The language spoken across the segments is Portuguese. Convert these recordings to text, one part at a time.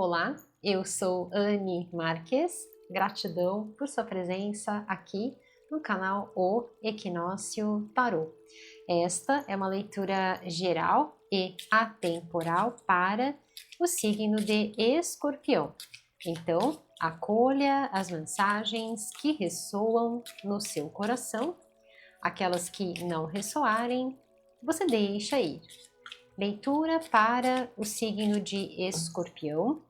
Olá, eu sou Anne Marques. Gratidão por sua presença aqui no canal O Equinócio Tarô. Esta é uma leitura geral e atemporal para o signo de Escorpião. Então, acolha as mensagens que ressoam no seu coração, aquelas que não ressoarem, você deixa ir. Leitura para o signo de Escorpião.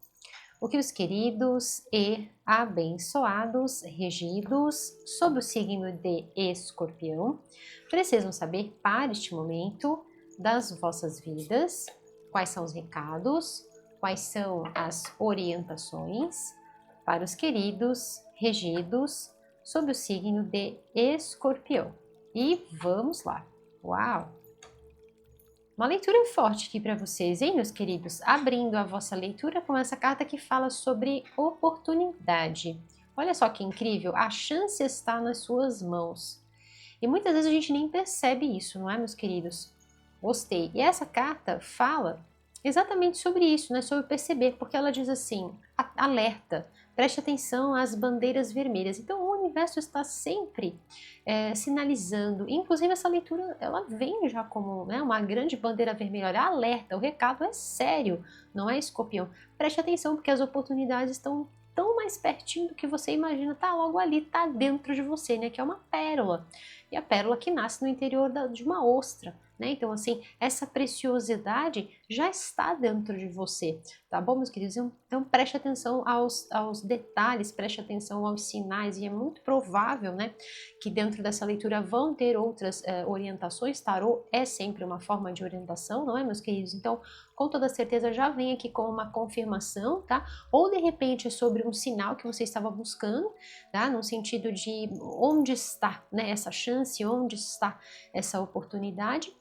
O que os queridos e abençoados regidos sob o signo de Escorpião precisam saber para este momento das vossas vidas, quais são os recados, quais são as orientações para os queridos regidos sob o signo de Escorpião. E vamos lá! Uau! Uma leitura forte aqui para vocês, hein, meus queridos? Abrindo a vossa leitura com essa carta que fala sobre oportunidade. Olha só que incrível, a chance está nas suas mãos. E muitas vezes a gente nem percebe isso, não é, meus queridos? Gostei. E essa carta fala exatamente sobre isso, né? Sobre perceber, porque ela diz assim, alerta, preste atenção às bandeiras vermelhas. Então o universo está sempre sinalizando, inclusive essa leitura, ela vem já como, né, uma grande bandeira vermelha, olha, alerta, o recado é sério, não é, Escorpião? Preste atenção porque as oportunidades estão tão mais pertinho do que você imagina, tá logo ali, tá dentro de você, né, que é uma pérola, e a pérola que nasce no interior de uma ostra, né? Então, assim, essa preciosidade já está dentro de você, tá bom, meus queridos? Então, preste atenção aos detalhes, preste atenção aos sinais, e é muito provável, né, que dentro dessa leitura vão ter outras orientações. Tarô é sempre uma forma de orientação, não é, meus queridos? Então, com toda certeza, já vem aqui com uma confirmação, tá? Ou, de repente, é sobre um sinal que você estava buscando, tá? No sentido de onde está, né, essa chance, onde está essa oportunidade,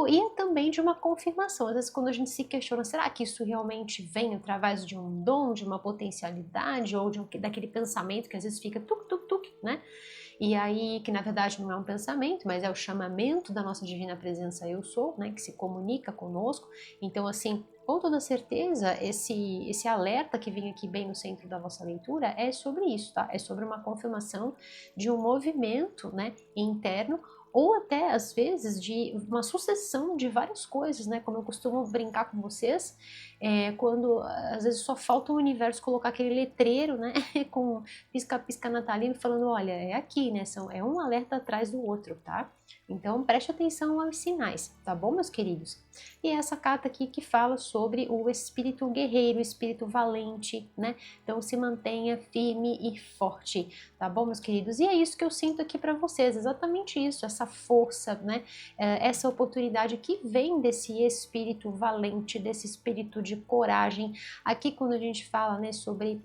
e é também de uma confirmação. Às vezes quando a gente se questiona, será que isso realmente vem através de um dom, de uma potencialidade, ou daquele pensamento que às vezes fica tuk, tuk, tuk, né? E aí, que na verdade não é um pensamento, mas é o chamamento da nossa divina presença eu sou, né, que se comunica conosco. Então, assim, com toda certeza, esse alerta que vem aqui bem no centro da vossa leitura é sobre isso, tá? É sobre uma confirmação de um movimento, né, interno, ou até às vezes de uma sucessão de várias coisas, né? Como eu costumo brincar com vocês, quando às vezes só falta o universo colocar aquele letreiro, né? Com pisca-pisca natalino falando, olha, é aqui, né? É um alerta atrás do outro, tá? Então preste atenção aos sinais, tá bom, meus queridos? E essa carta aqui que fala sobre o espírito guerreiro, o espírito valente, né? Então se mantenha firme e forte, tá bom, meus queridos? E é isso que eu sinto aqui para vocês, exatamente isso, essa força, né? Essa oportunidade que vem desse espírito valente, desse espírito de coragem. Aqui quando a gente fala, né, sobre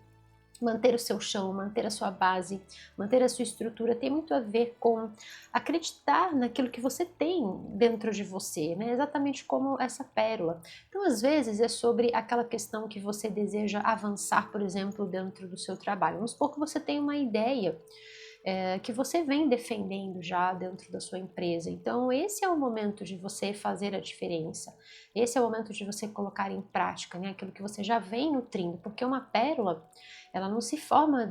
manter o seu chão, manter a sua base, manter a sua estrutura, tem muito a ver com acreditar naquilo que você tem dentro de você, né? Exatamente como essa pérola. Então, às vezes, é sobre aquela questão que você deseja avançar, por exemplo, dentro do seu trabalho. Vamos supor que você tem uma ideia que você vem defendendo já dentro da sua empresa. Então, esse é o momento de você fazer a diferença. Esse é o momento de você colocar em prática, né, aquilo que você já vem nutrindo, porque uma pérola, ela não se forma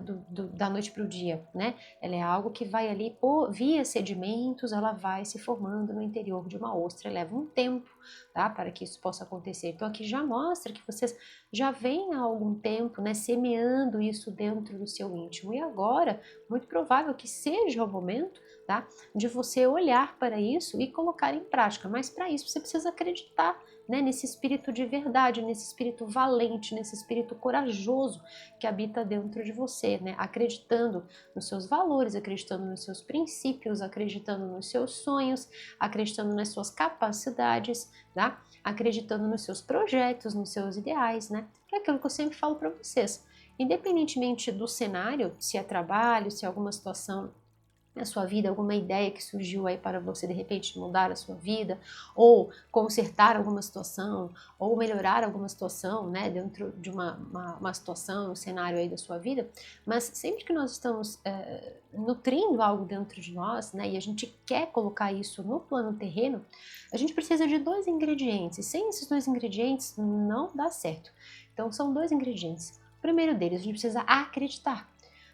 da noite para o dia, né? Ela é algo que vai ali via sedimentos, ela vai se formando no interior de uma ostra, leva um tempo, tá, para que isso possa acontecer. Então aqui já mostra que vocês já vêm há algum tempo, né, semeando isso dentro do seu íntimo, e agora, muito provável que seja o momento, tá, de você olhar para isso e colocar em prática, mas para isso você precisa acreditar, né, nesse espírito de verdade, nesse espírito valente, nesse espírito corajoso que habita dentro de você, né, acreditando nos seus valores, acreditando nos seus princípios, acreditando nos seus sonhos, acreditando nas suas capacidades, tá, acreditando nos seus projetos, nos seus ideais, né, que é aquilo que eu sempre falo para vocês. Independentemente do cenário, se é trabalho, se é alguma situação na sua vida, alguma ideia que surgiu aí para você de repente mudar a sua vida, ou consertar alguma situação, ou melhorar alguma situação, né, dentro de uma situação, um cenário aí da sua vida, mas sempre que nós estamos nutrindo algo dentro de nós, né, e a gente quer colocar isso no plano terreno, a gente precisa de dois ingredientes, e sem esses dois ingredientes não dá certo. Então são dois ingredientes. O primeiro deles, a gente precisa acreditar.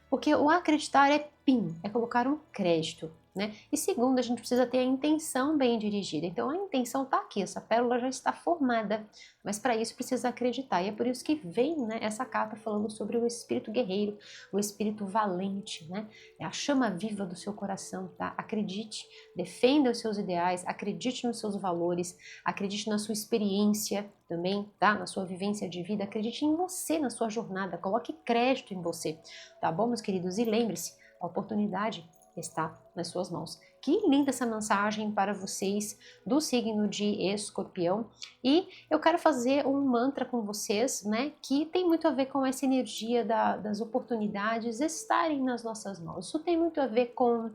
Porque o acreditar é PIN, é colocar um crédito, né? E segundo, a gente precisa ter a intenção bem dirigida. Então a intenção está aqui, essa pérola já está formada, mas para isso precisa acreditar. E é por isso que vem, né, essa carta falando sobre o espírito guerreiro, o espírito valente, né? É a chama viva do seu coração, tá? Acredite, defenda os seus ideais, acredite nos seus valores, acredite na sua experiência também, tá? Na sua vivência de vida, acredite em você, na sua jornada, coloque crédito em você, tá bom, meus queridos? E lembre-se, a oportunidade está nas suas mãos. Que linda essa mensagem para vocês do signo de Escorpião. E eu quero fazer um mantra com vocês, né, que tem muito a ver com essa energia das oportunidades estarem nas nossas mãos. Isso tem muito a ver com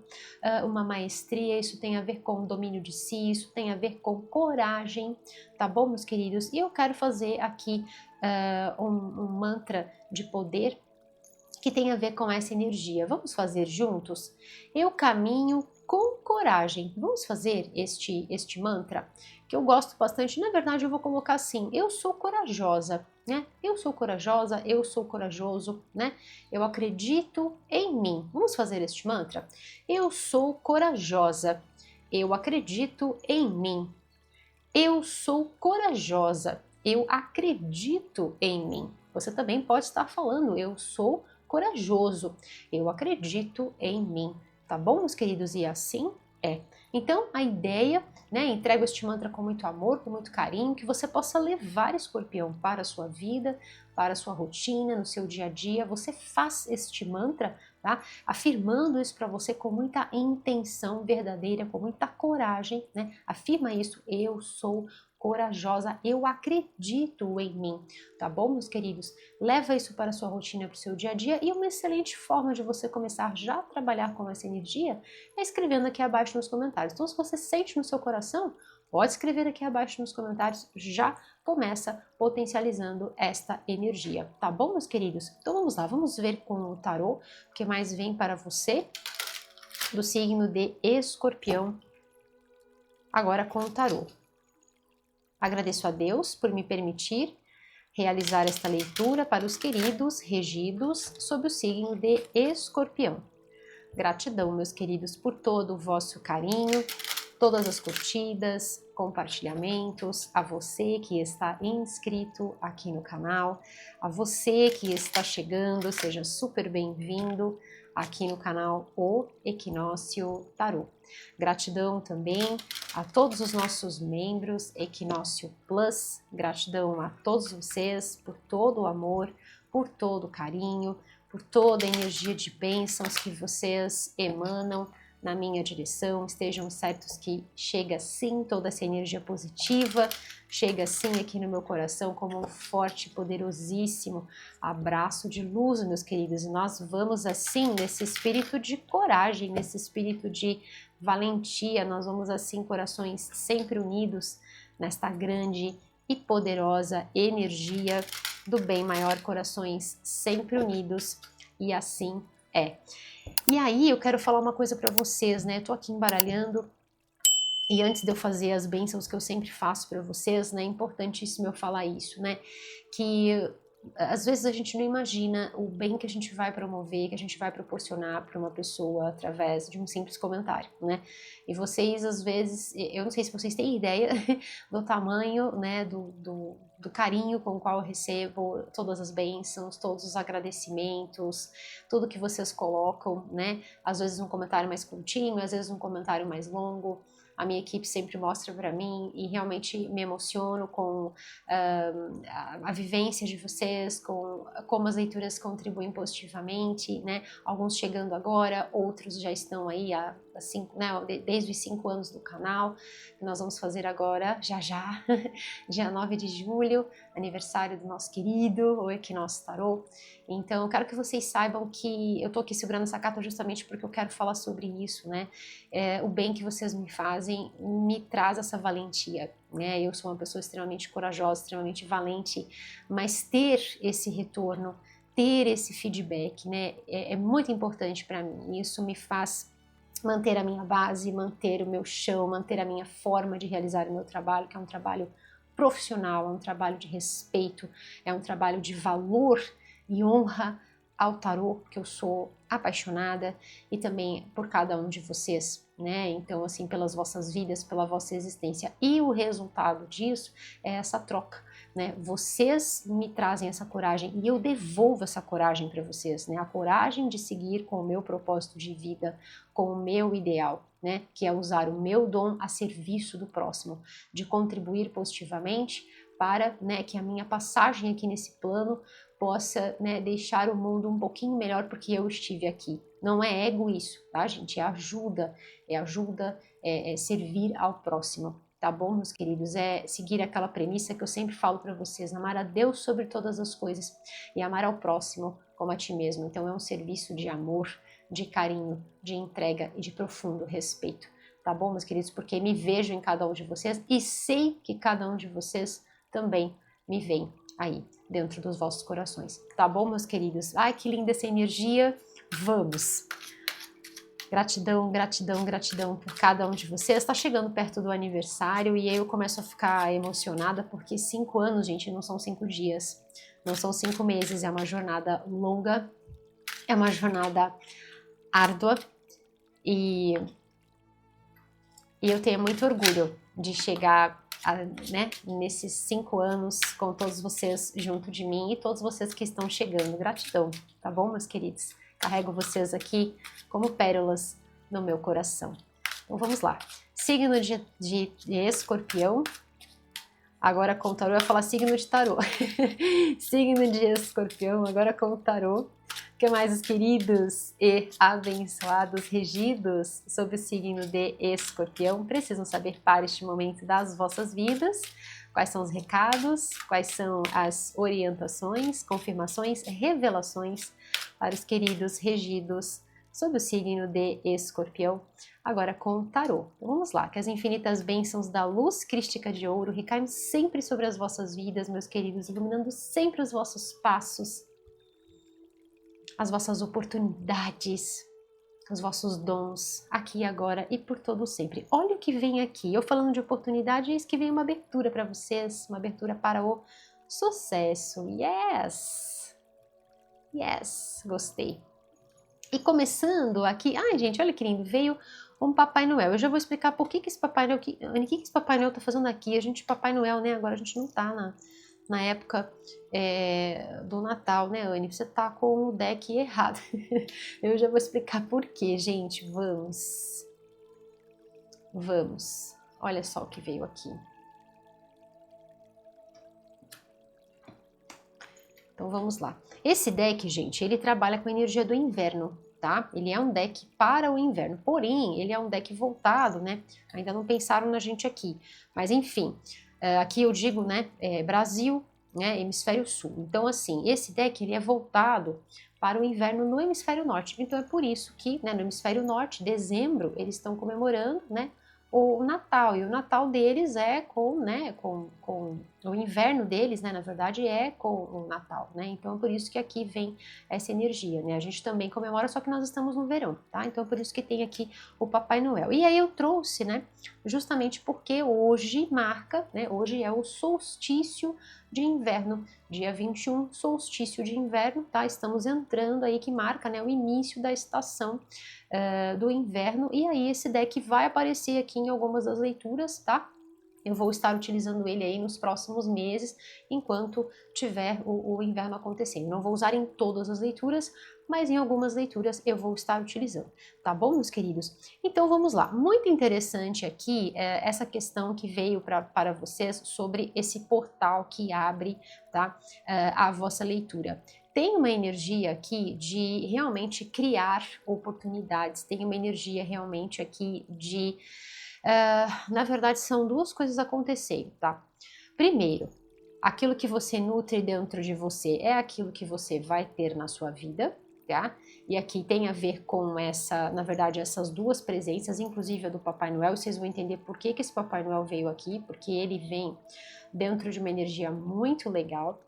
uma maestria, isso tem a ver com domínio de si, isso tem a ver com coragem, tá bom, meus queridos? E eu quero fazer aqui um mantra de poder que tem a ver com essa energia. Vamos fazer juntos? Eu caminho com coragem. Vamos fazer este mantra? Que eu gosto bastante. Na verdade, eu vou colocar assim: eu sou corajosa, né? Eu sou corajosa, eu sou corajoso, né? Eu acredito em mim. Vamos fazer este mantra? Eu sou corajosa. Eu acredito em mim. Eu sou corajosa. Eu acredito em mim. Você também pode estar falando: eu sou corajoso. Eu acredito em mim. Tá bom, meus queridos? E assim é. Então, a ideia, né, entrego este mantra com muito amor, com muito carinho, que você possa levar Escorpião para a sua vida, para a sua rotina, no seu dia a dia. Você faz este mantra, tá? Afirmando isso para você com muita intenção verdadeira, com muita coragem, né? Afirma isso: eu sou corajosa, eu acredito em mim, tá bom, meus queridos? Leva isso para a sua rotina, para o seu dia a dia, e uma excelente forma de você começar já a trabalhar com essa energia é escrevendo aqui abaixo nos comentários. Então, se você sente no seu coração, pode escrever aqui abaixo nos comentários, já começa potencializando esta energia, tá bom, meus queridos? Então vamos lá, vamos ver com o tarô o que mais vem para você do signo de Escorpião, agora com o tarô. Agradeço a Deus por me permitir realizar esta leitura para os queridos regidos sob o signo de Escorpião. Gratidão, meus queridos, por todo o vosso carinho, todas as curtidas, compartilhamentos, a você que está inscrito aqui no canal, a você que está chegando, seja super bem-vindo aqui no canal O Equinócio Tarô. Gratidão também a todos os nossos membros Equinócio Plus, gratidão a todos vocês por todo o amor, por todo o carinho, por toda a energia de bênçãos que vocês emanam na minha direção. Estejam certos que chega sim toda essa energia positiva, chega sim aqui no meu coração como um forte, poderosíssimo abraço de luz, meus queridos. E nós vamos assim, nesse espírito de coragem, nesse espírito de valentia, nós vamos assim, corações sempre unidos nesta grande e poderosa energia do bem maior, corações sempre unidos, e assim é. E aí eu quero falar uma coisa para vocês, né? Eu tô aqui embaralhando, e antes de eu fazer as bênçãos que eu sempre faço para vocês, né? É importantíssimo eu falar isso, né? Que às vezes a gente não imagina o bem que a gente vai promover, que a gente vai proporcionar para uma pessoa através de um simples comentário, né? E vocês, às vezes, eu não sei se vocês têm ideia do tamanho, né, do carinho com o qual eu recebo todas as bênçãos, todos os agradecimentos, tudo que vocês colocam, né? Às vezes um comentário mais curtinho, às vezes um comentário mais longo. A minha equipe sempre mostra para mim e realmente me emociono com a vivência de vocês, com como as leituras contribuem positivamente, né? Alguns chegando agora, outros já estão aí há né, desde os 5 anos do canal, que nós vamos fazer agora, já, dia 9 de julho, aniversário do nosso querido, o Equinócio Tarô. Então, eu quero que vocês saibam que eu tô aqui segurando essa carta justamente porque eu quero falar sobre isso, né? O bem que vocês me fazem me traz essa valentia, né? Eu sou uma pessoa extremamente corajosa, extremamente valente, mas ter esse retorno, ter esse feedback, né, é muito importante para mim. Isso me faz manter a minha base, manter o meu chão, manter a minha forma de realizar o meu trabalho, que é um trabalho profissional, é um trabalho de respeito, é um trabalho de valor e honra ao tarô, que eu sou apaixonada, e também por cada um de vocês, né? Então, assim, pelas vossas vidas, pela vossa existência. E o resultado disso é essa troca, né? Vocês me trazem essa coragem e eu devolvo essa coragem para vocês, né? A coragem de seguir com o meu propósito de vida, com o meu ideal, né? Que é usar o meu dom a serviço do próximo, de contribuir positivamente para, né, que a minha passagem aqui nesse plano possa, né, deixar o mundo um pouquinho melhor porque eu estive aqui. Não é ego isso, tá, gente? É ajuda, é servir ao próximo, tá bom, meus queridos? É seguir aquela premissa que eu sempre falo para vocês, amar a Deus sobre todas as coisas e amar ao próximo como a ti mesmo. Então é um serviço de amor, de carinho, de entrega e de profundo respeito, tá bom, meus queridos? Porque me vejo em cada um de vocês e sei que cada um de vocês também me vem aí dentro dos vossos corações, tá bom, meus queridos? Ai, que linda essa energia! Vamos! Gratidão, gratidão, gratidão por cada um de vocês. Está chegando perto do aniversário e aí eu começo a ficar emocionada porque 5 anos, gente, não são 5 dias, não são 5 meses, é uma jornada longa, é uma jornada árdua e eu tenho muito orgulho de chegar né, nesses 5 anos com todos vocês junto de mim e todos vocês que estão chegando. Gratidão, tá bom, meus queridos? Carrego vocês aqui como pérolas no meu coração. Então vamos lá. Signo de Escorpião. Agora com o tarô, eu ia falar signo de tarô. Signo de Escorpião, agora com o tarô. Que mais, os queridos e abençoados regidos sob o signo de Escorpião precisam saber para este momento das vossas vidas? Quais são os recados? Quais são as orientações, confirmações, revelações para os queridos regidos sob o signo de Escorpião? Agora com o tarô. Então, vamos lá, que as infinitas bênçãos da luz crística de ouro recaem sempre sobre as vossas vidas, meus queridos, iluminando sempre os vossos passos, as vossas oportunidades, os vossos dons, aqui e agora e por todo sempre. Olha o que vem aqui. Eu falando de oportunidade, eis que vem uma abertura para vocês, uma abertura para o sucesso. Yes! Yes! Gostei. E começando aqui, ai gente, olha que lindo, veio um Papai Noel. Eu já vou explicar por que esse Papai Noel, o que esse Papai Noel tá fazendo aqui. A gente, Papai Noel, né, agora a gente não tá na época do Natal, né, Anne? Você tá com o deck errado. Eu já vou explicar por quê, gente. Vamos. Olha só o que veio aqui. Então vamos lá. Esse deck, gente, ele trabalha com a energia do inverno, tá? Ele é um deck para o inverno, porém, ele é um deck voltado, né? Ainda não pensaram na gente aqui, mas enfim, aqui eu digo, né, Brasil, né, hemisfério sul. Então, assim, esse deck, ele é voltado para o inverno no hemisfério norte. Então, é por isso que, né, no hemisfério norte, dezembro, eles estão comemorando, né, o Natal, e o Natal deles é com o inverno deles, né, na verdade é com o Natal, né, então é por isso que aqui vem essa energia, né, a gente também comemora, só que nós estamos no verão, tá, então é por isso que tem aqui o Papai Noel, e aí eu trouxe, né, justamente porque hoje marca, né, hoje é o solstício de inverno, dia 21, solstício de inverno, tá, estamos entrando aí que marca, né, o início da estação do inverno, e aí esse deck vai aparecer aqui em algumas das leituras, tá? Eu vou estar utilizando ele aí nos próximos meses, enquanto tiver o inverno acontecendo. Não vou usar em todas as leituras, mas em algumas leituras eu vou estar utilizando, tá bom, meus queridos? Então vamos lá. Muito interessante aqui essa questão que veio para vocês sobre esse portal que abre, tá, a vossa leitura. Tem uma energia aqui de realmente criar oportunidades, tem uma energia realmente aqui de... na verdade, são duas coisas acontecendo, tá? Primeiro, aquilo que você nutre dentro de você é aquilo que você vai ter na sua vida, tá? E aqui tem a ver com na verdade, essas duas presenças, inclusive a do Papai Noel. Vocês vão entender por que esse Papai Noel veio aqui, porque ele vem dentro de uma energia muito legal,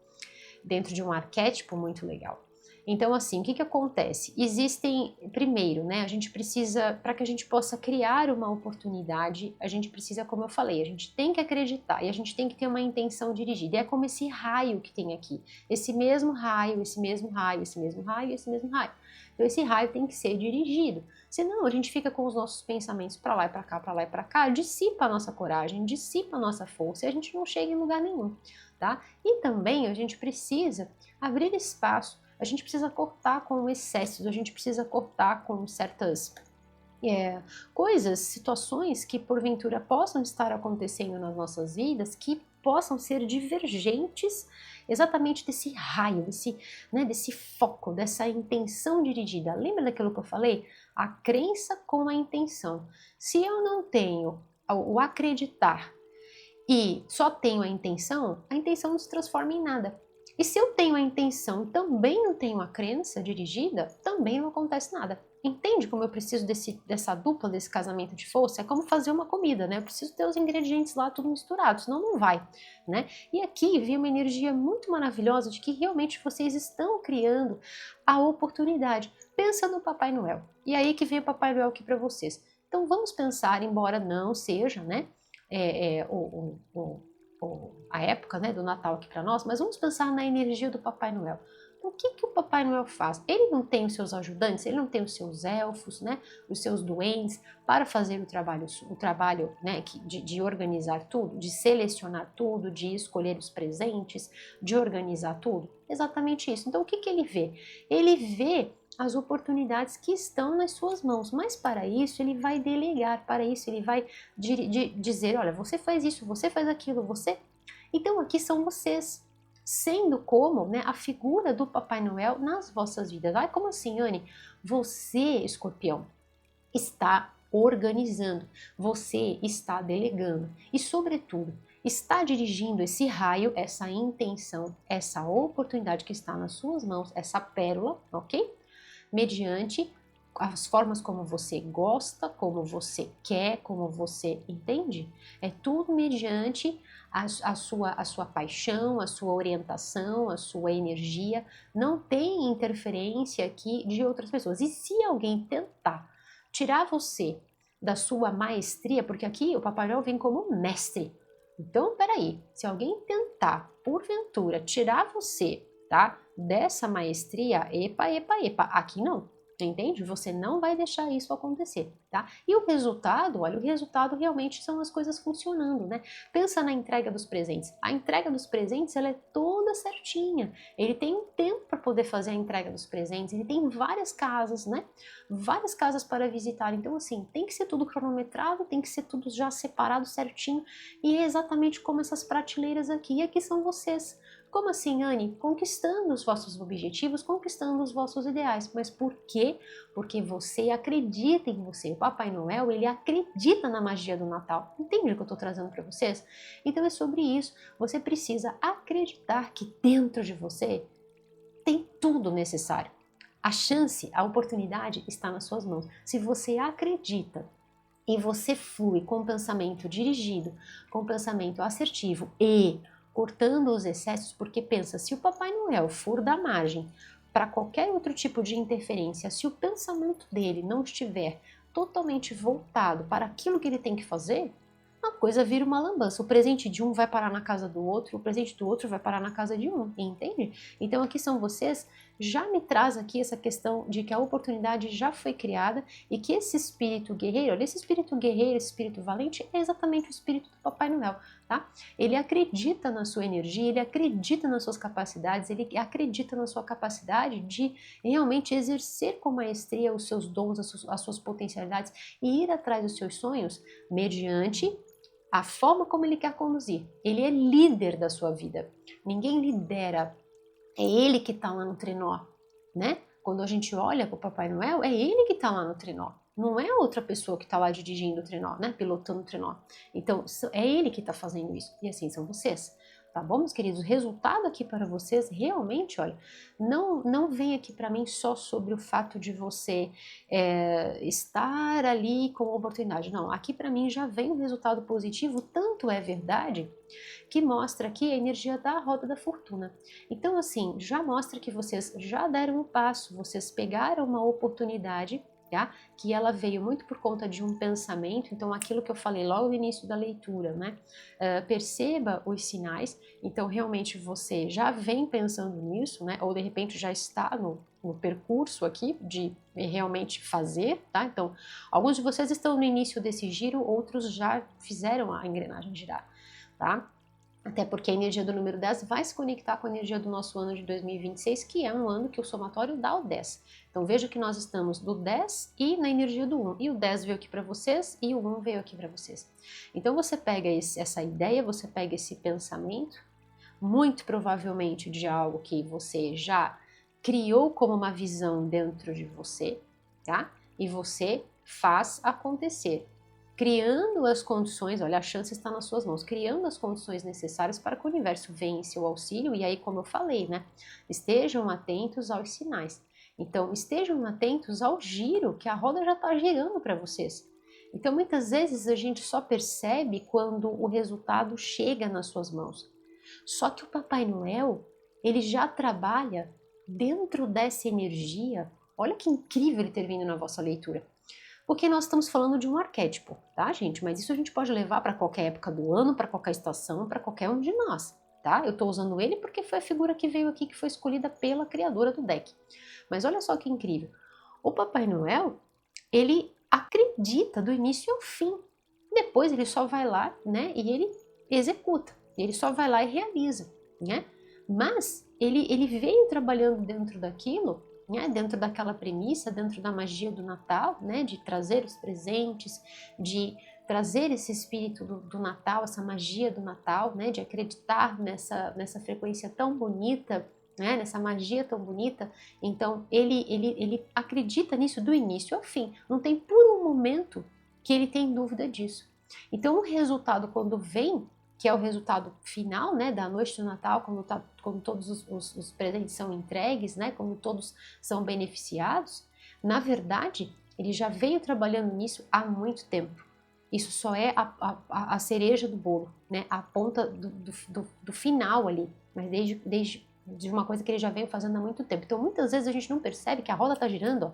dentro de um arquétipo muito legal. Então, assim, o que acontece? Existem, primeiro, né, a gente precisa, para que a gente possa criar uma oportunidade, a gente precisa, como eu falei, a gente tem que acreditar e a gente tem que ter uma intenção dirigida. E é como esse raio que tem aqui, esse mesmo raio, esse mesmo raio, esse mesmo raio, esse mesmo raio. Então, esse raio tem que ser dirigido. Senão, a gente fica com os nossos pensamentos para lá e para cá, para lá e para cá, dissipa a nossa coragem, dissipa a nossa força e a gente não chega em lugar nenhum, tá? E também a gente precisa abrir espaço. A gente precisa cortar com excessos, a gente precisa cortar com certas coisas, situações que porventura possam estar acontecendo nas nossas vidas que possam ser divergentes exatamente desse raio, desse foco, dessa intenção dirigida. Lembra daquilo que eu falei? A crença com a intenção. Se eu não tenho o acreditar e só tenho a intenção não se transforma em nada. E se eu tenho a intenção e também não tenho a crença dirigida, também não acontece nada. Entende como eu preciso dessa dupla, desse casamento de força? É como fazer uma comida, né? Eu preciso ter os ingredientes lá tudo misturado, senão não vai, né? E aqui vi uma energia muito maravilhosa de que realmente vocês estão criando a oportunidade. Pensa no Papai Noel. E aí que vem o Papai Noel aqui para vocês. Então vamos pensar, embora não seja, né? A época, né, do Natal aqui para nós, mas vamos pensar na energia do Papai Noel. Então, o que o Papai Noel faz? Ele não tem os seus ajudantes, ele não tem os seus elfos, né, os seus duendes para fazer o trabalho, né, de organizar tudo, de selecionar tudo, de escolher os presentes, de organizar tudo? Exatamente isso. Então, o que ele vê? Ele vê as oportunidades que estão nas suas mãos, mas para isso ele vai delegar, para isso ele vai dizer, olha, você faz isso, você faz aquilo, você... Então aqui são vocês, sendo como, né, a figura do Papai Noel nas vossas vidas. Ai, como assim, Anne? Você, escorpião, está organizando, você está delegando e, sobretudo, está dirigindo esse raio, essa intenção, essa oportunidade que está nas suas mãos, essa pérola, ok? Mediante as formas como você gosta, como você quer, como você entende. É tudo mediante a sua paixão, a sua orientação, a sua energia. Não tem interferência aqui de outras pessoas. E se alguém tentar tirar você da sua maestria, porque aqui o Papai Noel vem como mestre. Então, peraí, se alguém tentar, porventura, tirar você, tá, dessa maestria, epa, epa, epa, aqui não. Entende? Você não vai deixar isso acontecer, tá? E o resultado, olha, o resultado realmente são as coisas funcionando, né? Pensa na entrega dos presentes. A entrega dos presentes, ela é toda certinha. Ele tem um tempo para poder fazer a entrega dos presentes, ele tem várias casas, né? Várias casas para visitar. Então, assim, tem que ser tudo cronometrado, tem que ser tudo já separado certinho. E é exatamente como essas prateleiras aqui. E aqui são vocês. Como assim, Anne? Conquistando os vossos objetivos, conquistando os vossos ideais. Mas por quê? Porque você acredita em você. O Papai Noel, ele acredita na magia do Natal. Entende o que eu estou trazendo para vocês? Então é sobre isso. Você precisa acreditar que dentro de você tem tudo necessário. A chance, a oportunidade está nas suas mãos. Se você acredita e você flui com um pensamento dirigido, com um pensamento assertivo e cortando os excessos, porque pensa, se o Papai Noel for dar margem para qualquer outro tipo de interferência, se o pensamento dele não estiver totalmente voltado para aquilo que ele tem que fazer, a coisa vira uma lambança. O presente de um vai parar na casa do outro, o presente do outro vai parar na casa de um, entende? Então aqui são vocês, já me traz aqui essa questão de que a oportunidade já foi criada e que esse espírito guerreiro, olha, esse espírito guerreiro, esse espírito valente é exatamente o espírito do Papai Noel, tá? Ele acredita na sua energia, ele acredita nas suas capacidades, ele acredita na sua capacidade de realmente exercer com maestria os seus dons, as suas potencialidades e ir atrás dos seus sonhos mediante a forma como ele quer conduzir. Ele é líder da sua vida. Ninguém lidera. É ele que está lá no trenó, né? Quando a gente olha para o Papai Noel, é ele que está lá no trenó. Não é outra pessoa que está lá dirigindo o trenó, né? Pilotando o trenó. Então, é ele que está fazendo isso. E assim são vocês. Tá bom, meus queridos? O resultado aqui para vocês, realmente, olha, não vem aqui para mim só sobre o fato de você estar ali com a oportunidade. Não, aqui para mim já vem um resultado positivo. Tanto é verdade que mostra aqui a energia da roda da fortuna. Então, assim, já mostra que vocês já deram um passo, vocês pegaram uma oportunidade, tá? Que ela veio muito por conta de um pensamento. Então, aquilo que eu falei logo no início da leitura, né? Perceba os sinais. Então, realmente você já vem pensando nisso, né? Ou de repente já está no percurso aqui de realmente fazer, tá? Então, alguns de vocês estão no início desse giro, outros já fizeram a engrenagem girar, tá? Até porque a energia do número 10 vai se conectar com a energia do nosso ano de 2026, que é um ano que o somatório dá o 10. Então veja que nós estamos do 10 e na energia do 1. E o 10 veio aqui para vocês e o 1 veio aqui para vocês. Então você pega essa ideia, você pega esse pensamento, muito provavelmente de algo que você já criou como uma visão dentro de você, tá? E você faz acontecer, criando as condições, olha, a chance está nas suas mãos, criando as condições necessárias para que o universo venha em seu auxílio. E aí, como eu falei, né? Estejam atentos aos sinais. Então, estejam atentos ao giro, que a roda já está girando para vocês. Então, muitas vezes a gente só percebe quando o resultado chega nas suas mãos. Só que o Papai Noel, ele já trabalha dentro dessa energia. Olha que incrível ele ter vindo na vossa leitura. Porque nós estamos falando de um arquétipo, tá, gente? Mas isso a gente pode levar para qualquer época do ano, para qualquer estação, para qualquer um de nós, tá? Eu estou usando ele porque foi a figura que veio aqui, que foi escolhida pela criadora do deck. Mas olha só que incrível. O Papai Noel, ele acredita do início ao fim. Depois ele só vai lá, né, e ele executa. Ele só vai lá e realiza, né? Mas ele veio trabalhando dentro daquilo, né, dentro daquela premissa, dentro da magia do Natal, né, de trazer os presentes, de trazer esse espírito do Natal, essa magia do Natal, né, de acreditar nessa frequência tão bonita, né, nessa magia tão bonita. Então ele acredita nisso do início ao fim. Não tem por um momento que ele tem dúvida disso. Então o resultado, quando vem, que é o resultado final, né, da noite do Natal, quando todos os presentes são entregues, né, quando todos são beneficiados, na verdade, ele já veio trabalhando nisso há muito tempo. Isso só é a cereja do bolo, né, a ponta do final ali, mas desde de uma coisa que ele já veio fazendo há muito tempo. Então, muitas vezes a gente não percebe que a roda está girando, ó,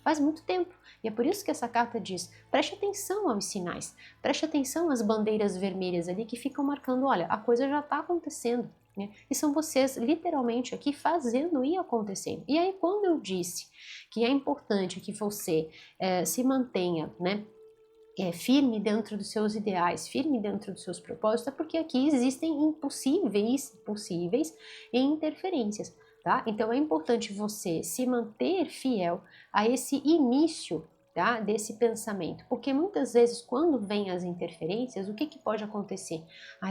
faz muito tempo. E é por isso que essa carta diz, preste atenção aos sinais, preste atenção às bandeiras vermelhas ali que ficam marcando, olha, a coisa já está acontecendo, né? E são vocês literalmente aqui fazendo e acontecendo. E aí quando eu disse que é importante que você se mantenha, né, firme dentro dos seus ideais, firme dentro dos seus propósitos, é porque aqui existem possíveis interferências. Tá? Então é importante você se manter fiel a esse início, tá, desse pensamento, porque muitas vezes quando vem as interferências, o que pode acontecer?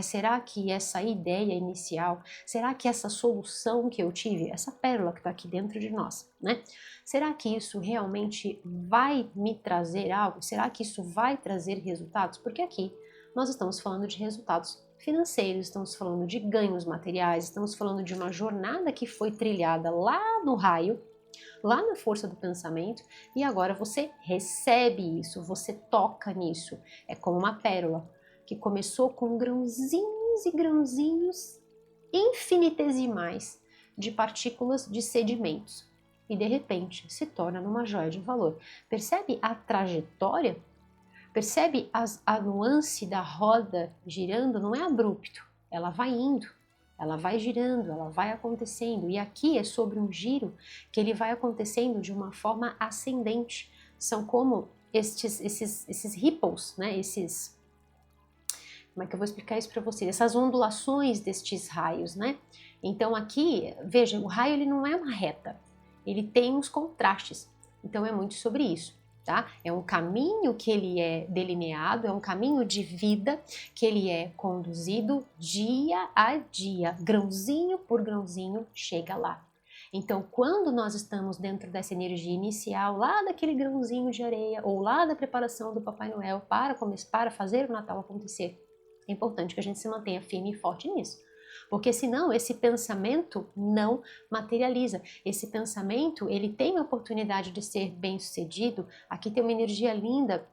Será que essa ideia inicial, será que essa solução que eu tive, essa pérola que está aqui dentro de nós, né? Será que isso realmente vai me trazer algo? Será que isso vai trazer resultados? Porque aqui nós estamos falando de resultados financeiros, estamos falando de ganhos materiais, estamos falando de uma jornada que foi trilhada lá no raio, lá na força do pensamento, e agora você recebe isso, você toca nisso. É como uma pérola que começou com grãozinhos e grãozinhos infinitesimais de partículas de sedimentos e de repente se torna numa joia de valor. Percebe a trajetória? Percebe a nuance da roda girando? Não é abrupto, ela vai indo, ela vai girando, ela vai acontecendo. E aqui é sobre um giro que ele vai acontecendo de uma forma ascendente. São como esses ripples, né? Como é que eu vou explicar isso para vocês? Essas ondulações destes raios, né? Então aqui, veja, o raio ele não é uma reta, ele tem uns contrastes. Então é muito sobre isso. Tá? É um caminho que ele é delineado, é um caminho de vida que ele é conduzido dia a dia, grãozinho por grãozinho chega lá. Então, quando nós estamos dentro dessa energia inicial, lá daquele grãozinho de areia, ou lá da preparação do Papai Noel para fazer o Natal acontecer, é importante que a gente se mantenha firme e forte nisso. Porque senão esse pensamento não materializa. Esse pensamento, ele tem a oportunidade de ser bem sucedido. Aqui tem uma energia linda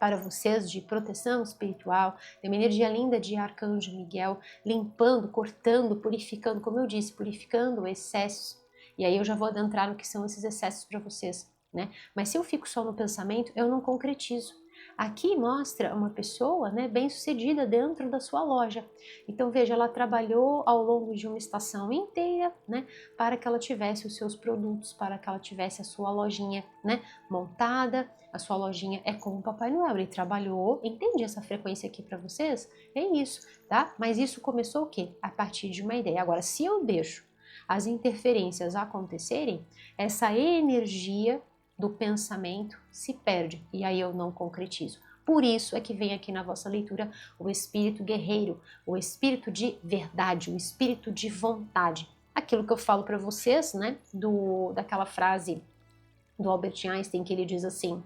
para vocês de proteção espiritual, tem uma energia linda de Arcanjo Miguel, limpando, cortando, purificando, como eu disse, purificando excessos. E aí eu já vou adentrar no que são esses excessos para vocês, né? Mas se eu fico só no pensamento, eu não concretizo. Aqui mostra uma pessoa, né, bem-sucedida dentro da sua loja. Então veja, ela trabalhou ao longo de uma estação inteira, né, para que ela tivesse os seus produtos, para que ela tivesse a sua lojinha, né, montada. A sua lojinha é como o Papai Noel, ele trabalhou, entende essa frequência aqui para vocês? É isso, tá? Mas isso começou o quê? A partir de uma ideia. Agora, se eu deixo as interferências acontecerem, essa energia do pensamento se perde e aí eu não concretizo. Por isso é que vem aqui na vossa leitura o espírito guerreiro, o espírito de verdade, o espírito de vontade. Aquilo que eu falo para vocês, né, daquela frase do Albert Einstein, que ele diz assim: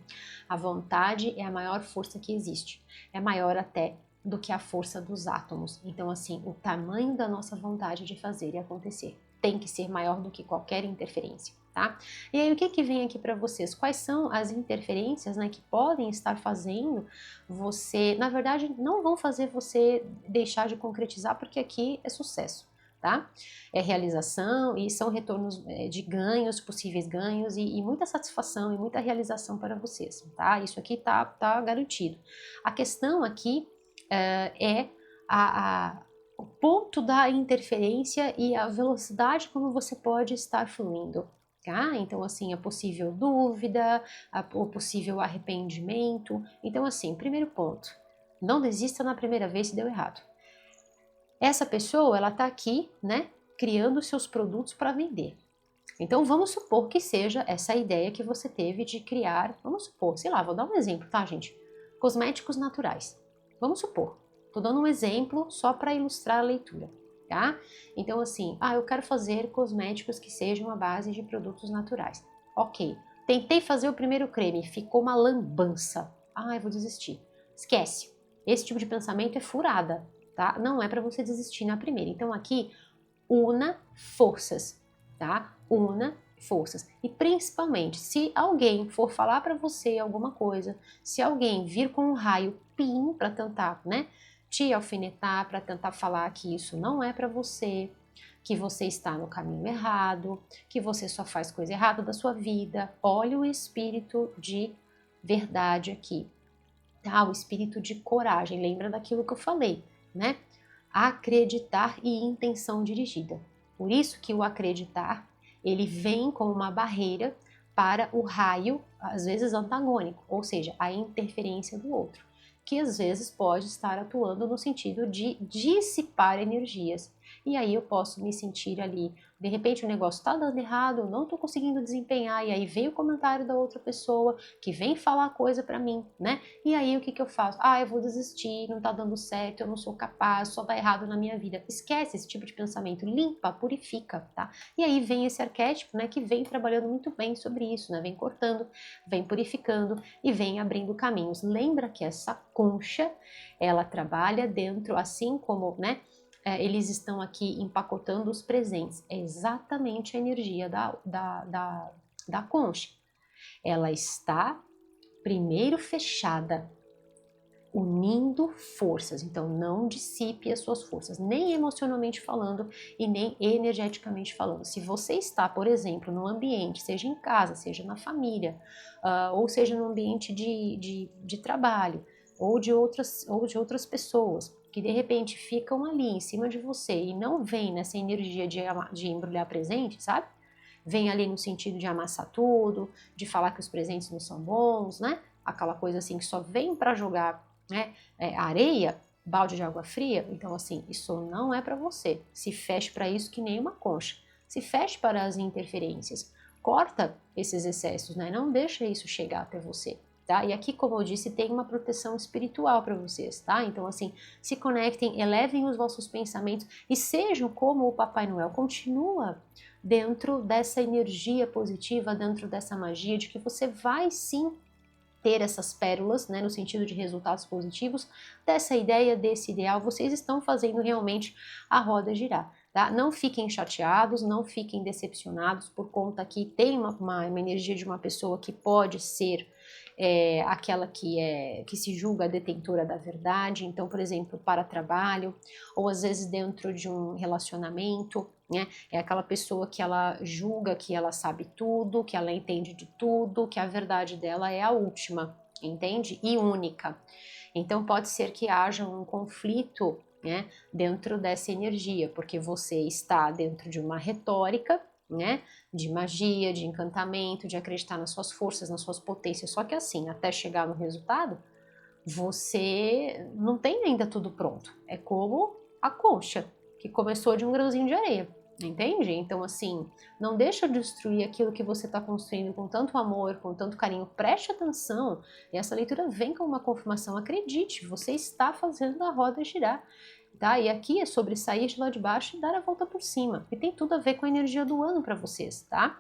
a vontade é a maior força que existe, é maior até do que a força dos átomos. Então, assim, o tamanho da nossa vontade de fazer e acontecer tem que ser maior do que qualquer interferência, tá? E aí, o que vem aqui para vocês? Quais são as interferências, né, que podem estar fazendo você, na verdade, não vão fazer você deixar de concretizar, porque aqui é sucesso, tá? É realização e são retornos de ganhos, possíveis ganhos e muita satisfação e muita realização para vocês, tá? Isso aqui tá garantido. A questão aqui é o ponto da interferência e a velocidade como você pode estar fluindo, tá? Então, assim, a possível dúvida, o possível arrependimento. Então, assim, primeiro ponto, não desista na primeira vez se deu errado. Essa pessoa, ela tá aqui, né, criando seus produtos para vender. Então, vamos supor que seja essa ideia que você teve de criar, vamos supor, sei lá, vou dar um exemplo, tá, gente? Cosméticos naturais. Vamos supor. Tô dando um exemplo só para ilustrar a leitura, tá? Então, assim, eu quero fazer cosméticos que sejam à base de produtos naturais. Ok. Tentei fazer o primeiro creme, ficou uma lambança. Eu vou desistir. Esquece. Esse tipo de pensamento é furada, tá? Não é para você desistir na primeira. Então, aqui, una forças, tá? Una forças. E principalmente, se alguém for falar para você alguma coisa, se alguém vir com um raio pim para tentar, né, te alfinetar, para tentar falar que isso não é para você, que você está no caminho errado, que você só faz coisa errada da sua vida, olha o espírito de verdade aqui, tá? O espírito de coragem, lembra daquilo que eu falei, né? Acreditar e intenção dirigida. Por isso que o acreditar, ele vem como uma barreira para o raio, às vezes antagônico, ou seja, a interferência do outro, que às vezes pode estar atuando no sentido de dissipar energias. E aí eu posso me sentir ali, de repente o negócio está dando errado, eu não estou conseguindo desempenhar, e aí vem o comentário da outra pessoa que vem falar coisa para mim, né? E aí o que eu faço? Eu vou desistir, não está dando certo, eu não sou capaz, só dá errado na minha vida. Esquece esse tipo de pensamento, limpa, purifica, tá? E aí vem esse arquétipo, né, que vem trabalhando muito bem sobre isso, né? Vem cortando, vem purificando e vem abrindo caminhos. Lembra que essa concha, ela trabalha dentro, assim como, né, eles estão aqui empacotando os presentes. É exatamente a energia da concha. Ela está primeiro fechada, unindo forças. Então, não dissipe as suas forças, nem emocionalmente falando e nem energeticamente falando. Se você está, por exemplo, num ambiente, seja em casa, seja na família, ou seja no ambiente de trabalho, ou de outras pessoas, que de repente ficam ali em cima de você e não vem nessa energia de embrulhar presente, sabe? Vem ali no sentido de amassar tudo, de falar que os presentes não são bons, né? Aquela coisa assim que só vem para jogar, né, areia, balde de água fria. Então, assim, isso não é para você. Se feche para isso que nem uma concha. Se feche para as interferências. Corta esses excessos, né? Não deixa isso chegar até você. Tá? E aqui, como eu disse, tem uma proteção espiritual para vocês, tá? Então, assim, se conectem, elevem os vossos pensamentos e sejam como o Papai Noel. Continua dentro dessa energia positiva, dentro dessa magia de que você vai sim ter essas pérolas, né, no sentido de resultados positivos, dessa ideia, desse ideal. Vocês estão fazendo realmente a roda girar. Tá? Não fiquem chateados, não fiquem decepcionados por conta que tem uma energia de uma pessoa que pode ser aquela que se julga detentora da verdade, então, por exemplo, para trabalho, ou às vezes dentro de um relacionamento, né? É aquela pessoa que ela julga que ela sabe tudo, que ela entende de tudo, que a verdade dela é a última, entende? E única. Então pode ser que haja um conflito, né, dentro dessa energia, porque você está dentro de uma retórica, né, de magia, de encantamento, de acreditar nas suas forças, nas suas potências, só que assim, até chegar no resultado, você não tem ainda tudo pronto. É como a concha, que começou de um grãozinho de areia, entende? Então, assim, não deixa de destruir aquilo que você está construindo com tanto amor, com tanto carinho. Preste atenção. E essa leitura vem com uma confirmação. Acredite, você está fazendo a roda girar. Tá? E aqui é sobre sair de lá de baixo e dar a volta por cima. E tem tudo a ver com a energia do ano para vocês, tá?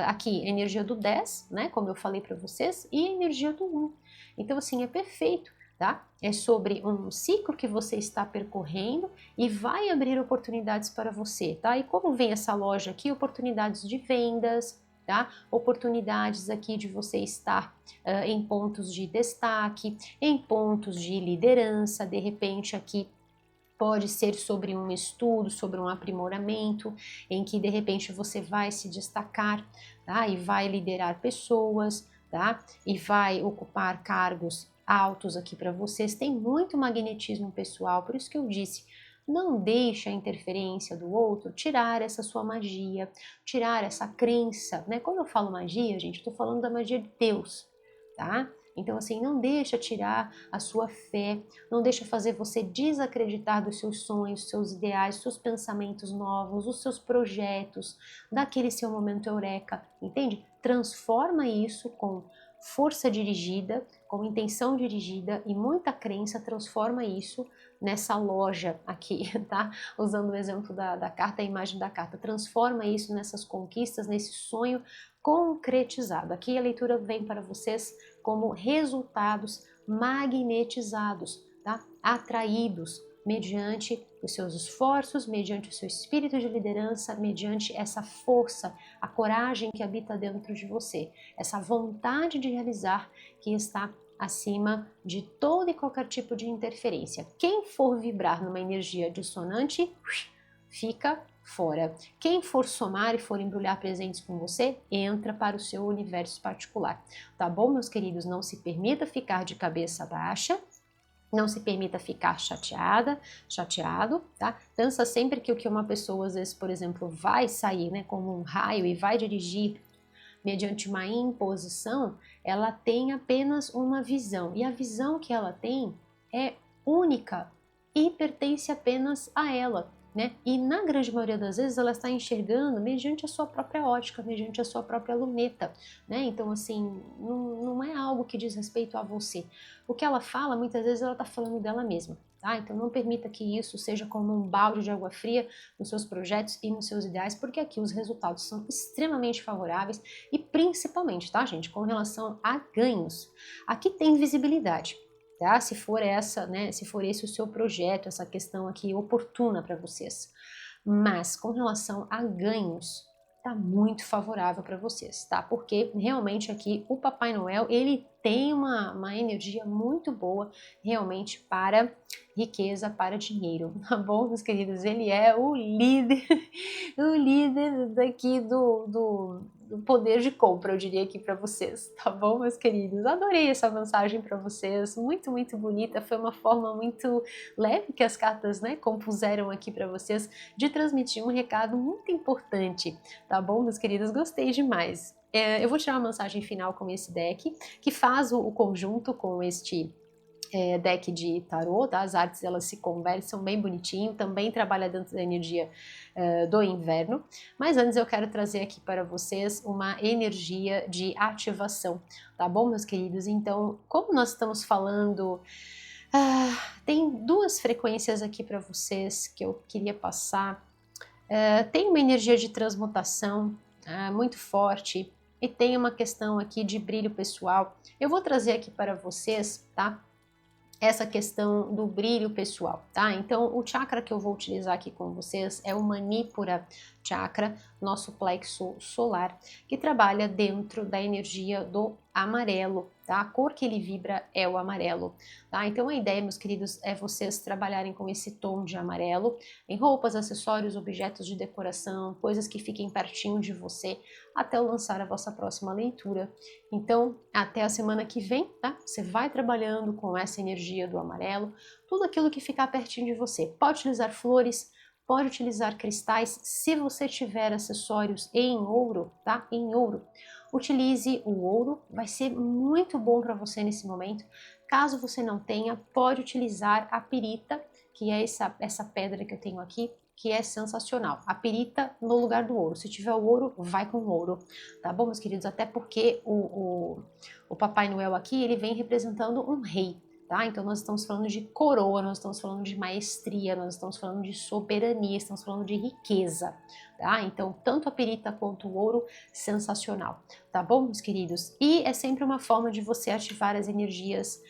Aqui, a energia do 10, né? Como eu falei para vocês, e a energia do 1. Então, assim, é perfeito, tá? É sobre um ciclo que você está percorrendo e vai abrir oportunidades para você, tá? E como vem essa loja aqui, oportunidades de vendas, tá? Oportunidades aqui de você estar em pontos de destaque, em pontos de liderança, de repente aqui pode ser sobre um estudo, sobre um aprimoramento, em que de repente você vai se destacar, tá? E vai liderar pessoas, tá? E vai ocupar cargos altos aqui para vocês. Tem muito magnetismo pessoal, por isso que eu disse, não deixe a interferência do outro tirar essa sua magia, tirar essa crença, né? Quando eu falo magia, gente, estou falando da magia de Deus, tá? Então, assim, não deixa tirar a sua fé, não deixa fazer você desacreditar dos seus sonhos, dos seus ideais, dos seus pensamentos novos, dos seus projetos, daquele seu momento eureka, entende? Transforma isso com força dirigida, com intenção dirigida e muita crença, transforma isso nessa loja aqui, tá? Usando o exemplo da carta, a imagem da carta, transforma isso nessas conquistas, nesse sonho concretizado. Aqui a leitura vem para vocês como resultados magnetizados, tá? Atraídos mediante os seus esforços, mediante o seu espírito de liderança, mediante essa força, a coragem que habita dentro de você, essa vontade de realizar que está acima de todo e qualquer tipo de interferência. Quem for vibrar numa energia dissonante, fica fora. Quem for somar e for embrulhar presentes com você, entra para o seu universo particular. Tá bom, meus queridos? Não se permita ficar de cabeça baixa. Não se permita ficar chateado, tá? Pensa sempre que o que uma pessoa, às vezes, por exemplo, vai sair, né, como um raio e vai dirigir mediante uma imposição, ela tem apenas uma visão. E a visão que ela tem é única e pertence apenas a ela, né? E na grande maioria das vezes ela está enxergando mediante a sua própria ótica, mediante a sua própria luneta, né? Então, assim, não é algo que diz respeito a você. O que ela fala, muitas vezes ela está falando dela mesma, tá? Então não permita que isso seja como um balde de água fria nos seus projetos e nos seus ideais, porque aqui os resultados são extremamente favoráveis e principalmente, tá, gente, com relação a ganhos. Aqui tem visibilidade. Tá? Se for essa, né, se for esse o seu projeto, essa questão aqui oportuna para vocês. Mas com relação a ganhos, tá muito favorável para vocês, tá? Porque realmente aqui o Papai Noel, ele tem uma energia muito boa realmente para riqueza, para dinheiro, tá bom, meus queridos? Ele é o líder, o líder daqui do poder de compra, eu diria aqui para vocês, tá bom, meus queridos? Adorei essa mensagem para vocês, muito, muito bonita, foi uma forma muito leve que as cartas, né, compuseram aqui para vocês de transmitir um recado muito importante, tá bom, meus queridos? Gostei demais. Eu vou tirar uma mensagem final com esse deck, que faz o conjunto com este deck de tarô, tá? As artes elas se conversam bem bonitinho, também trabalha dentro da energia do inverno, mas antes eu quero trazer aqui para vocês uma energia de ativação, tá bom, meus queridos? Então, como nós estamos falando, tem duas frequências aqui para vocês que eu queria passar. Tem uma energia de transmutação muito forte e tem uma questão aqui de brilho pessoal. Eu vou trazer aqui para vocês, tá? Essa questão do brilho pessoal, tá? Então, o chakra que eu vou utilizar aqui com vocês é o Manipura Chakra, nosso plexo solar, que trabalha dentro da energia do amarelo, tá? A cor que ele vibra é o amarelo, tá? Então a ideia, meus queridos, é vocês trabalharem com esse tom de amarelo em roupas, acessórios, objetos de decoração, coisas que fiquem pertinho de você até eu lançar a vossa próxima leitura. Então, até a semana que vem, tá? Você vai trabalhando com essa energia do amarelo, tudo aquilo que ficar pertinho de você. Pode utilizar flores, pode utilizar cristais. Se você tiver acessórios em ouro, tá? Em ouro, utilize o ouro, vai ser muito bom para você nesse momento. Caso você não tenha, pode utilizar a pirita, que é essa pedra que eu tenho aqui, que é sensacional. A pirita no lugar do ouro. Se tiver o ouro, vai com o ouro, tá bom, meus queridos? Até porque o Papai Noel aqui, ele vem representando um rei, tá? Então nós estamos falando de coroa, nós estamos falando de maestria, nós estamos falando de soberania, estamos falando de riqueza, tá? Então tanto a pirita quanto o ouro, sensacional, tá bom, meus queridos? E é sempre uma forma de você ativar as energias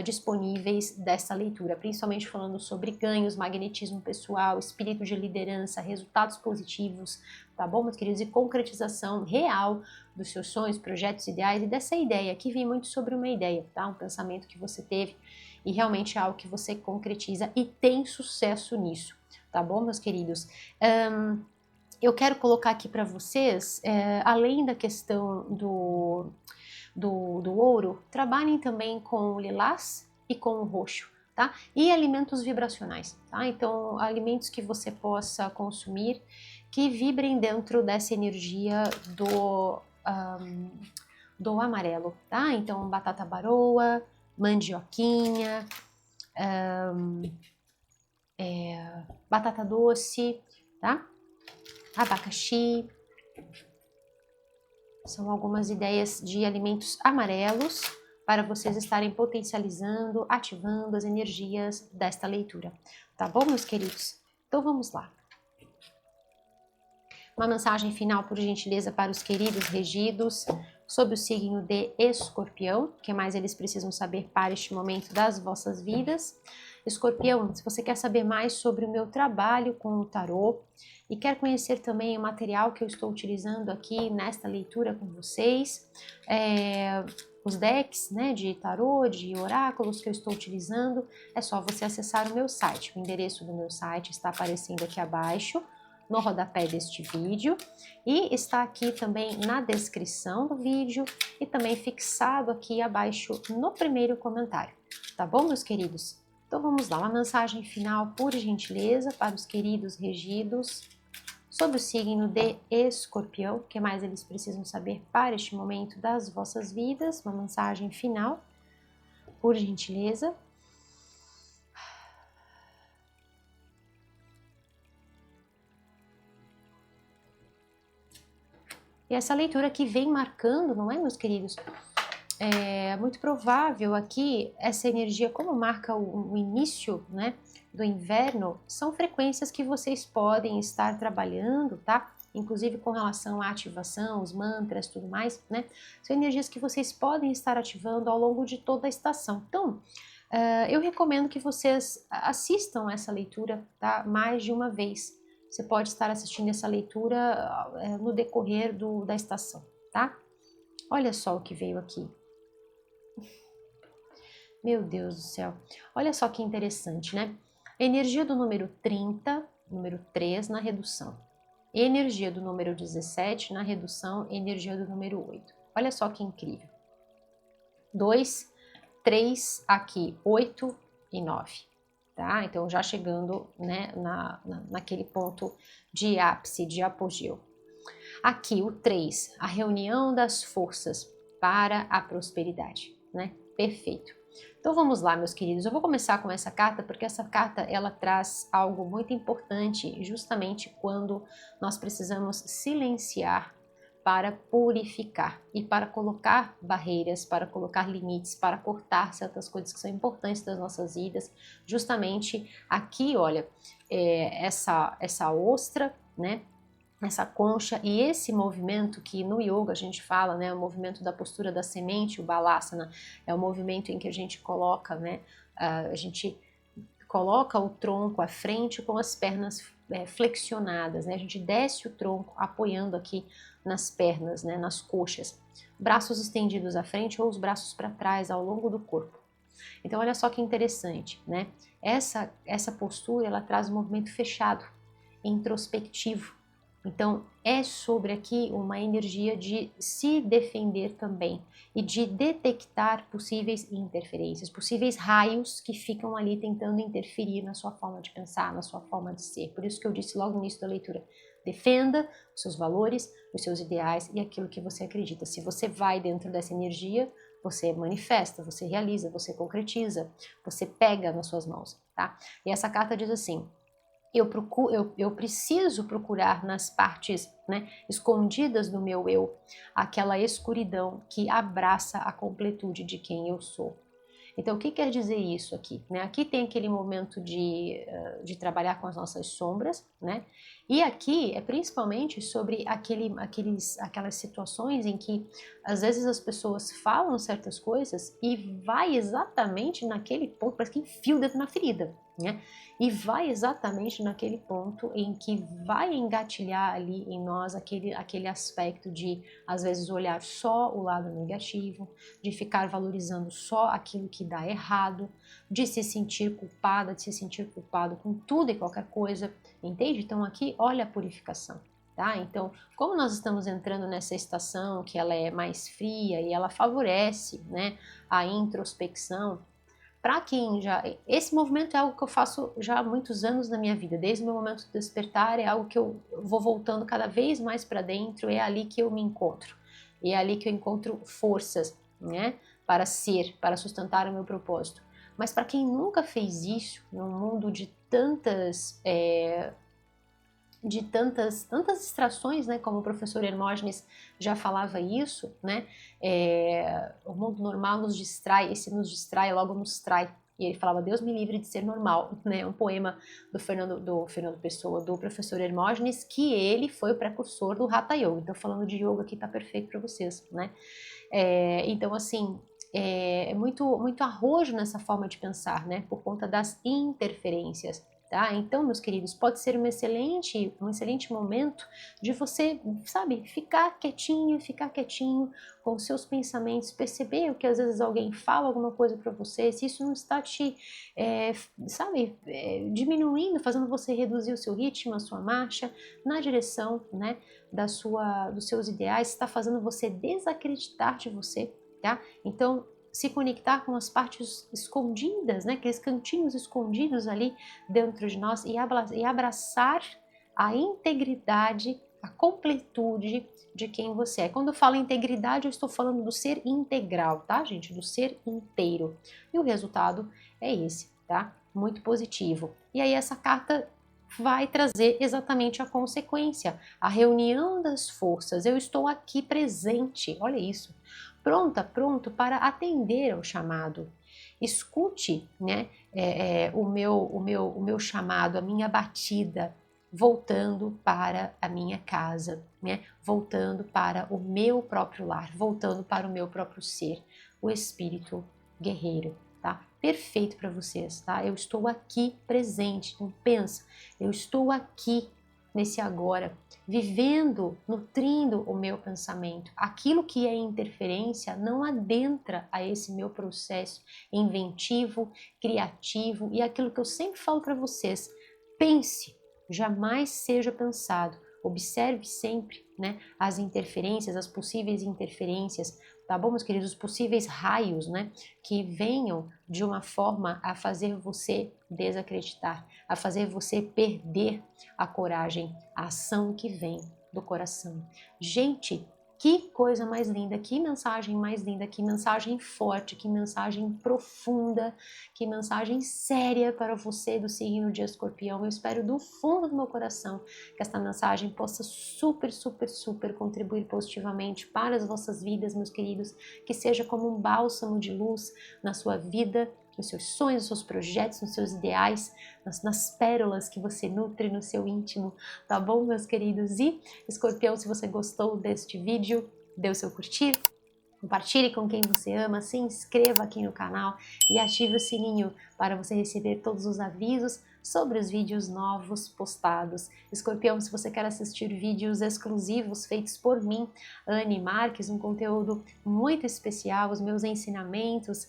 disponíveis dessa leitura, principalmente falando sobre ganhos, magnetismo pessoal, espírito de liderança, resultados positivos, tá bom, meus queridos? E concretização real dos seus sonhos, projetos, ideais e dessa ideia. Aqui vem muito sobre uma ideia, tá? Um pensamento que você teve e realmente é algo que você concretiza e tem sucesso nisso, tá bom, meus queridos? Eu quero colocar aqui para vocês, além da questão do ouro, trabalhem também com o lilás e com o roxo, tá? E alimentos vibracionais, tá? Então, alimentos que você possa consumir que vibrem dentro dessa energia do amarelo, tá? Então, batata baroa, mandioquinha, batata doce, tá? Abacaxi. São algumas ideias de alimentos amarelos para vocês estarem potencializando, ativando as energias desta leitura. Tá bom, meus queridos? Então vamos lá. Uma mensagem final, por gentileza, para os queridos regidos sob o signo de Escorpião. O que mais eles precisam saber para este momento das vossas vidas? Escorpião, se você quer saber mais sobre o meu trabalho com o tarô e quer conhecer também o material que eu estou utilizando aqui nesta leitura com vocês, os decks, né, de tarô, de oráculos que eu estou utilizando, é só você acessar o meu site. O endereço do meu site está aparecendo aqui abaixo, no rodapé deste vídeo, e está aqui também na descrição do vídeo e também fixado aqui abaixo no primeiro comentário, tá bom, meus queridos? Então vamos lá, uma mensagem final, por gentileza, para os queridos regidos sob o signo de Escorpião. O que mais eles precisam saber para este momento das vossas vidas? Uma mensagem final, por gentileza. E essa leitura que vem marcando, não é, meus queridos? É muito provável aqui, essa energia, como marca o início, né, do inverno, são frequências que vocês podem estar trabalhando, tá? Inclusive com relação à ativação, os mantras, tudo mais, né? São energias que vocês podem estar ativando ao longo de toda a estação. Então, eu recomendo que vocês assistam essa leitura, tá? Mais de uma vez. Você pode estar assistindo essa leitura no decorrer da estação, tá? Olha só o que veio aqui. Meu Deus do céu. Olha só que interessante, né? Energia do número 30, número 3 na redução. Energia do número 17 na redução, energia do número 8. Olha só que incrível. 2, 3 aqui, 8 e 9. Tá? Então já chegando, né, naquele ponto de ápice, de apogeu. Aqui o 3, a reunião das forças para a prosperidade, né? Perfeito. Então vamos lá, meus queridos. Eu vou começar com essa carta porque essa carta ela traz algo muito importante justamente quando nós precisamos silenciar para purificar e para colocar barreiras, para colocar limites, para cortar certas coisas que são importantes das nossas vidas. Justamente aqui, olha, essa ostra, né? Essa concha e esse movimento que no yoga a gente fala, né, o movimento da postura da semente, o balasana, é o movimento em que a gente coloca, né, a gente coloca o tronco à frente com as pernas flexionadas, né? A gente desce o tronco apoiando aqui nas pernas, né? Nas coxas. Braços estendidos à frente ou os braços para trás ao longo do corpo. Então, olha só que interessante, né? Essa postura, ela traz um movimento fechado, introspectivo. Então, é sobre aqui uma energia de se defender também e de detectar possíveis interferências, possíveis raios que ficam ali tentando interferir na sua forma de pensar, na sua forma de ser. Por isso que eu disse logo no início da leitura, defenda os seus valores, os seus ideais e aquilo que você acredita. Se você vai dentro dessa energia, você manifesta, você realiza, você concretiza, você pega nas suas mãos, tá? E essa carta diz assim: eu preciso procurar nas partes, né, escondidas do meu eu, aquela escuridão que abraça a completude de quem eu sou. Então, o que quer dizer isso aqui? Né? Aqui tem aquele momento de trabalhar com as nossas sombras, né? E aqui é principalmente sobre aquelas situações em que às vezes as pessoas falam certas coisas e vai exatamente naquele ponto, parece que enfia o dedo na ferida, né? E vai exatamente naquele ponto em que vai engatilhar ali em nós aquele aspecto de, às vezes, olhar só o lado negativo, de ficar valorizando só aquilo que dá errado, de se sentir culpada, de se sentir culpado com tudo e qualquer coisa, entende? Então aqui, olha a purificação. Tá? Então, como nós estamos entrando nessa estação que ela é mais fria e ela favorece, né, a introspecção, para quem já... Esse movimento é algo que eu faço já há muitos anos na minha vida, desde o meu momento de despertar, é algo que eu vou voltando cada vez mais para dentro, é ali que eu me encontro, e é ali que eu encontro forças, né, para ser, para sustentar o meu propósito. Mas para quem nunca fez isso, num mundo de tantas tantas distrações, né, como o professor Hermógenes já falava isso, né, o mundo normal nos distrai, esse nos distrai logo nos trai, e ele falava, Deus me livre de ser normal, né, um poema do Fernando Pessoa, do professor Hermógenes, que ele foi o precursor do Hatha Yoga, então falando de yoga aqui tá perfeito para vocês, né, então assim, muito, muito arrojo nessa forma de pensar, né, por conta das interferências. Tá? Então, meus queridos, pode ser um excelente momento de você, sabe, ficar quietinho com os seus pensamentos, perceber o que às vezes alguém fala alguma coisa para você, se isso não está te, sabe, diminuindo, fazendo você reduzir o seu ritmo, a sua marcha, na direção, né, dos seus ideais, está fazendo você desacreditar de você, tá? Então, se conectar com as partes escondidas, né, aqueles cantinhos escondidos ali dentro de nós e abraçar a integridade, a completude de quem você é. Quando eu falo integridade, eu estou falando do ser integral, tá, gente? Do ser inteiro. E o resultado é esse, tá? Muito positivo. E aí essa carta vai trazer exatamente a consequência, a reunião das forças. Eu estou aqui presente, olha isso, pronto para atender ao chamado. Escute, né, o meu chamado, a minha batida, voltando para a minha casa, né, voltando para o meu próprio lar, voltando para o meu próprio ser, o espírito guerreiro. Tá? Perfeito para vocês, tá? Eu estou aqui presente, então pensa, eu estou aqui nesse agora, vivendo, nutrindo o meu pensamento. Aquilo que é interferência não adentra a esse meu processo inventivo, criativo e aquilo que eu sempre falo para vocês, pense, jamais seja pensado. Observe sempre, né, as interferências, as possíveis interferências, tá bom, meus queridos? Os possíveis raios, né, que venham de uma forma a fazer você desacreditar, a fazer você perder a coragem, a ação que vem do coração. Gente, que coisa mais linda, que mensagem mais linda, que mensagem forte, que mensagem profunda, que mensagem séria para você do signo de Escorpião. Eu espero do fundo do meu coração que esta mensagem possa super contribuir positivamente para as vossas vidas, meus queridos, que seja como um bálsamo de luz na sua vida, nos seus sonhos, nos seus projetos, nos seus ideais, nas pérolas que você nutre no seu íntimo, tá bom, meus queridos? E, Escorpião, se você gostou deste vídeo, dê o seu curtir, Compartilhe com quem você ama, se inscreva aqui no canal e ative o sininho para você receber todos os avisos sobre os vídeos novos postados. Escorpião, se você quer assistir vídeos exclusivos feitos por mim, Anne Marques, um conteúdo muito especial, os meus ensinamentos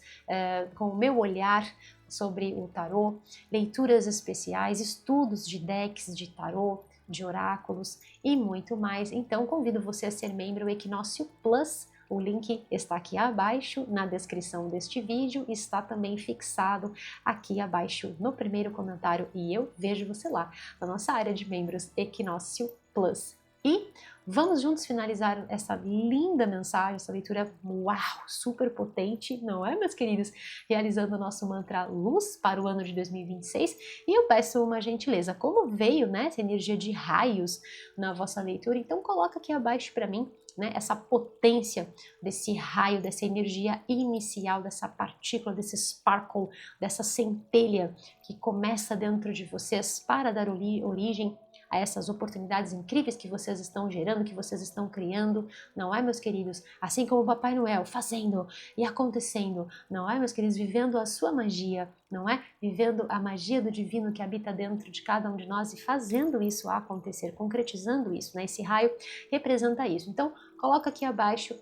com o meu olhar sobre o tarô, leituras especiais, estudos de decks de tarô, de oráculos e muito mais. Então convido você a ser membro Equinócio Plus. O link está aqui abaixo na descrição deste vídeo, está também fixado aqui abaixo no primeiro comentário e eu vejo você lá na nossa área de membros Equinócio Plus. E vamos juntos finalizar essa linda mensagem, essa leitura, uau, super potente, não é, meus queridos? Realizando o nosso mantra Luz para o ano de 2026. E eu peço uma gentileza, como veio, né, essa energia de raios na vossa leitura, então coloca aqui abaixo para mim, né, essa potência desse raio, dessa energia inicial, dessa partícula, desse sparkle, dessa centelha que começa dentro de vocês para dar origem a essas oportunidades incríveis que vocês estão gerando, que vocês estão criando, não é, meus queridos? Assim como o Papai Noel fazendo e acontecendo, não é, meus queridos? Vivendo a sua magia, não é? Vivendo a magia do divino que habita dentro de cada um de nós e fazendo isso acontecer, concretizando isso, né? Esse raio representa isso. Então, coloca aqui abaixo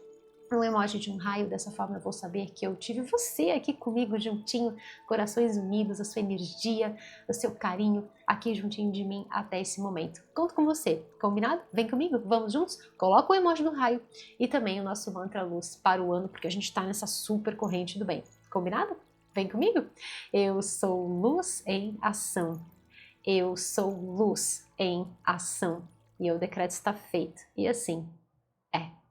um emoji de um raio, dessa forma eu vou saber que eu tive você aqui comigo juntinho, corações unidos, a sua energia, o seu carinho aqui juntinho de mim até esse momento. Conto com você, combinado? Vem comigo, vamos juntos? Coloca o emoji do raio e também o nosso mantra luz para o ano, porque a gente está nessa super corrente do bem, combinado? Vem comigo? Eu sou luz em ação, eu sou luz em ação e o decreto está feito e assim é.